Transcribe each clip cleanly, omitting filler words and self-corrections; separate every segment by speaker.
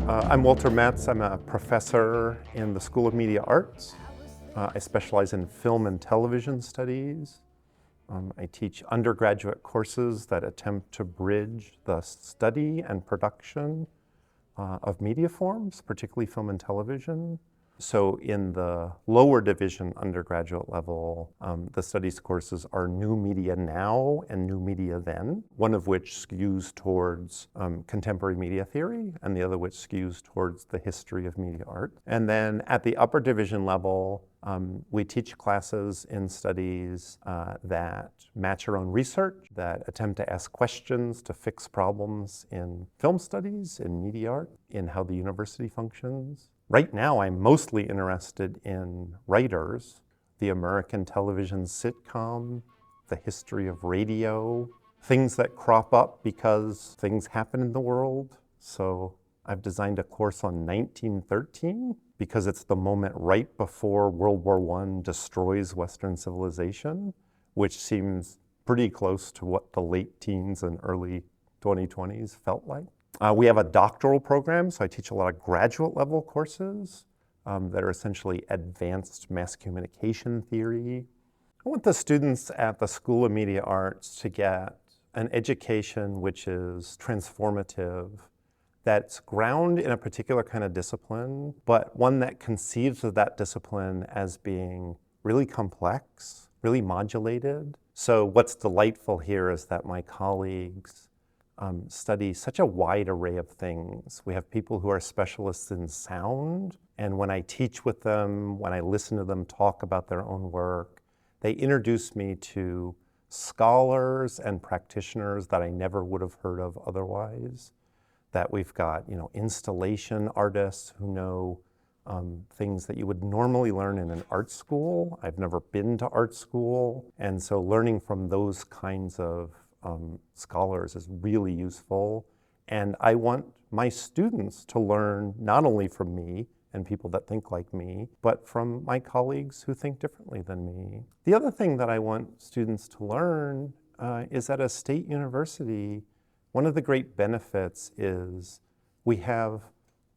Speaker 1: I'm Walter Metz. I'm a professor in the School of Media Arts. I specialize in film and television studies. I teach undergraduate courses that attempt to bridge the study and production of media forms, particularly film and television. So in the lower division undergraduate level, the studies courses are New Media Now and New Media Then, one of which skews towards contemporary media theory and the other which skews towards the history of media art. And then at the upper division level, we teach classes in studies that match our own research, that attempt to ask questions to fix problems in film studies, in media art, in how the university functions. Right now, I'm mostly interested in writers, the American television sitcom, the history of radio, things that crop up because things happen in the world. So I've designed a course on 1913 because it's the moment right before World War I destroys Western civilization, which seems pretty close to what the late teens and early 2020s felt like. We have a doctoral program, so I teach a lot of graduate level courses that are essentially advanced mass communication theory. I want the students at the School of Media Arts to get an education which is transformative, that's grounded in a particular kind of discipline, but one that conceives of that discipline as being really complex, really modulated. So what's delightful here is that my colleagues study such a wide array of things. We have people who are specialists in sound, and when I teach with them, when I listen to them talk about their own work, they introduce me to scholars and practitioners that I never would have heard of otherwise. That we've got, installation artists who know things that you would normally learn in an art school. I've never been to art school, and so learning from those kinds of scholars is really useful. And I want my students to learn not only from me and people that think like me, but from my colleagues who think differently than me. The other thing that I want students to learn is at a state university, one of the great benefits is we have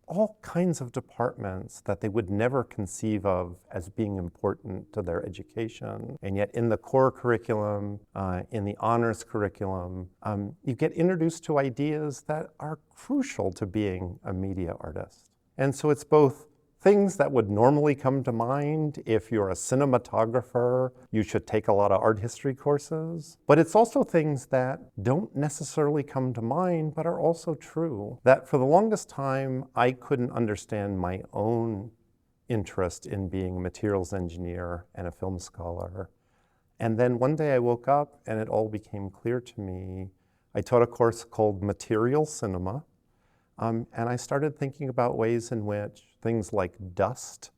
Speaker 1: all kinds of departments that they would never conceive of as being important to their education. And yet in the core curriculum, in the honors curriculum, you get introduced to ideas that are crucial to being a media artist. And so it's both things that would normally come to mind. If you're a cinematographer, you should take a lot of art history courses. But it's also things that don't necessarily come to mind, but are also true. That for the longest time, I couldn't understand my own interest in being a materials engineer and a film scholar. And then one day I woke up and it all became clear to me. I taught a course called Material Cinema. And I started thinking about ways in which things like dust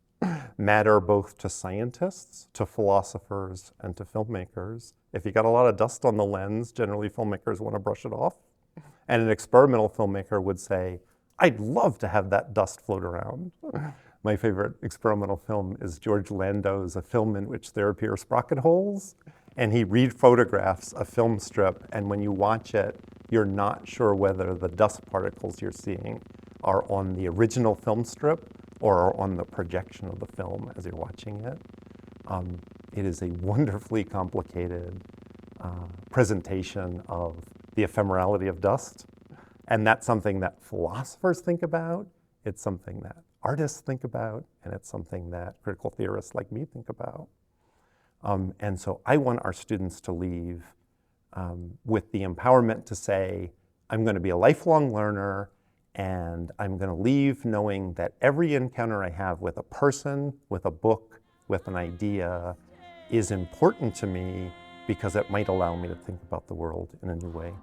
Speaker 1: matter both to scientists, to philosophers, and to filmmakers. If you got a lot of dust on the lens, generally filmmakers want to brush it off. And an experimental filmmaker would say, I'd love to have that dust float around. My favorite experimental film is George Landau's A Film in Which There Appear Sprocket Holes. And he rephotographs a film strip, and when you watch it, you're not sure whether the dust particles you're seeing are on the original film strip or are on the projection of the film as you're watching it. It is a wonderfully complicated presentation of the ephemerality of dust. And that's something that philosophers think about, it's something that artists think about, and it's something that critical theorists like me think about. And so I want our students to leave with the empowerment to say, I'm going to be a lifelong learner, and I'm going to leave knowing that every encounter I have with a person, with a book, with an idea is important to me because it might allow me to think about the world in a new way.